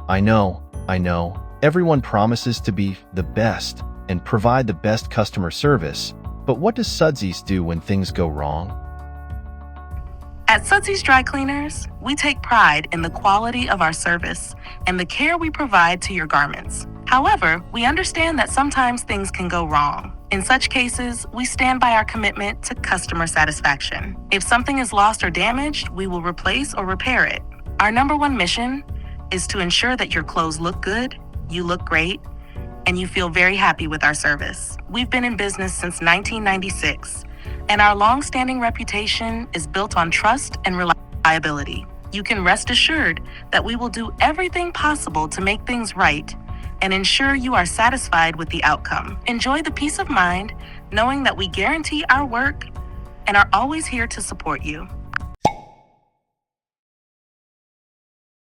I know. Everyone promises to be the best and provide the best customer service, but what does Sudsies do when things go wrong? At Sudsies Dry Cleaners, we take pride in the quality of our service and the care we provide to your garments. However, we understand that sometimes things can go wrong. In such cases, we stand by our commitment to customer satisfaction. If something is lost or damaged, we will replace or repair it. Our number one mission is to ensure that your clothes look good, you look great, and you feel very happy with our service. We've been in business since 1996, and our long-standing reputation is built on trust and reliability. You can rest assured that we will do everything possible to make things right and ensure you are satisfied with the outcome. Enjoy the peace of mind knowing that we guarantee our work and are always here to support you.